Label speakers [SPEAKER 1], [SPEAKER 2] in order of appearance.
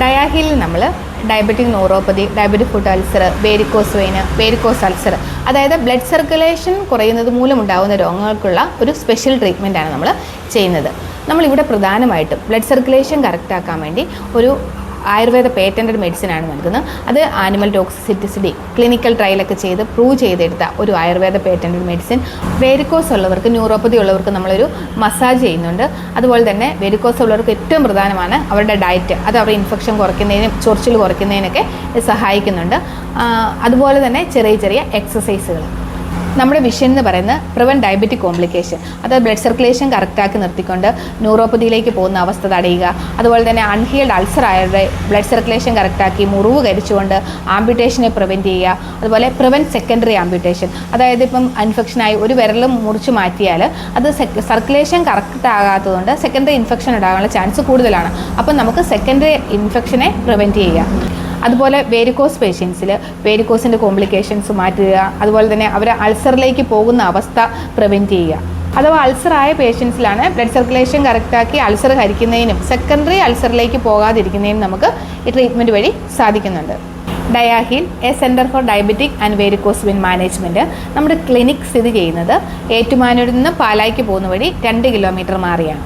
[SPEAKER 1] ഡയാഹിലിൽ നമ്മൾ diabetic neuropathy, diabetic foot ulcer, varicose vein, varicose ulcer, അതായത് blood circulation കുറയുന്നത് മൂലമുണ്ടാകുന്ന രോഗങ്ങൾക്കുള്ള ഒരു സ്പെഷ്യൽ ട്രീറ്റ്മെൻറ്റാണ് നമ്മൾ ചെയ്യുന്നത്. നമ്മളിവിടെ പ്രധാനമായിട്ടും ബ്ലഡ് സർക്കുലേഷൻ കറക്റ്റാക്കാൻ വേണ്ടി ഒരു ആയുർവേദ പേറ്റൻറ്റഡ് മെഡിസിനാണ് നൽകുന്നത്. അത് ആനിമൽ ടോക്സിസിറ്റി ക്ലിനിക്കൽ ട്രയലൊക്കെ ചെയ്ത് പ്രൂവ് ചെയ്തെടുത്ത ഒരു ആയുർവേദ പേറ്റൻറ്റഡ് മെഡിസിൻ. വേരിക്കോസ് ഉള്ളവർക്ക്, ന്യൂറോപ്പതി ഉള്ളവർക്ക് നമ്മളൊരു മസാജ് ചെയ്യുന്നുണ്ട്. അതുപോലെ തന്നെ വേരിക്കോസ് ഉള്ളവർക്ക് ഏറ്റവും പ്രധാനമാണ് അവരുടെ ഡയറ്റ്. അത് അവരുടെ ഇൻഫെക്ഷൻ കുറയ്ക്കുന്നതിനും ചൊറിച്ചിൽ കുറയ്ക്കുന്നതിനൊക്കെ സഹായിക്കുന്നുണ്ട്. അതുപോലെ തന്നെ ചെറിയ ചെറിയ എക്സസൈസുകൾ. നമ്മുടെ വിഷൻ എന്ന് പറയുന്നത് പ്രിവെൻറ്റ് ഡയബറ്റിക് കോംപ്ലിക്കേഷൻ, അതായത് ബ്ലഡ് സർക്കുലേഷൻ കറക്റ്റാക്കി നിർത്തിക്കൊണ്ട് ന്യൂറോപ്പതിയിലേക്ക് പോകുന്ന അവസ്ഥ തടയുക. അതുപോലെ തന്നെ അൺഹീൽഡ് അൾസർ ആയവരുടെ ബ്ലഡ് സർക്കുലേഷൻ കറക്റ്റാക്കി മുറിവ് കരിച്ചുകൊണ്ട് ആംബ്യൂട്ടേഷനെ പ്രിവെൻറ്റ് ചെയ്യുക. അതുപോലെ പ്രിവെൻറ്റ് സെക്കൻഡറി ആംബ്യൂട്ടേഷൻ, അതായത് ഇപ്പം ഇൻഫെക്ഷനായി ഒരു വിരലും മുറിച്ച് മാറ്റിയാൽ അത് സർക്കുലേഷൻ കറക്റ്റ് ആകാത്തതുകൊണ്ട് സെക്കൻഡറി ഇൻഫെക്ഷൻ ഉണ്ടാകാനുള്ള ചാൻസ് കൂടുതലാണ്. അപ്പം നമുക്ക് സെക്കൻഡറി ഇൻഫെക്ഷനെ പ്രിവെൻറ്റ് ചെയ്യുക. അതുപോലെ വേരിക്കോസ് പേഷ്യൻസിൽ വേരിക്കോസിൻ്റെ കോംപ്ലിക്കേഷൻസ് മാറ്റുക. അതുപോലെ തന്നെ അവർ അൾസറിലേക്ക് പോകുന്ന അവസ്ഥ പ്രിവെൻറ്റ് ചെയ്യുക. അഥവാ അൾസറായ പേഷ്യൻസിലാണ് ബ്ലഡ് സർക്കുലേഷൻ കറക്റ്റാക്കി അൾസർ ഹരിക്കുന്നതിനും സെക്കൻഡറി അൾസറിലേക്ക് പോകാതിരിക്കുന്നതിനും നമുക്ക് ഈ ട്രീറ്റ്മെൻറ്റ് വഴി സാധിക്കുന്നുണ്ട്. ഡയാഹിൽ a centre for diabetic and varicose vein management. നമ്മുടെ ക്ലിനിക് സ്ഥിതി ചെയ്യുന്നത് ഏറ്റുമാനൂരിൽ നിന്ന് പാലായ്ക്ക് പോകുന്ന വഴി 2 കിലോമീറ്റർ മാറിയാണ്.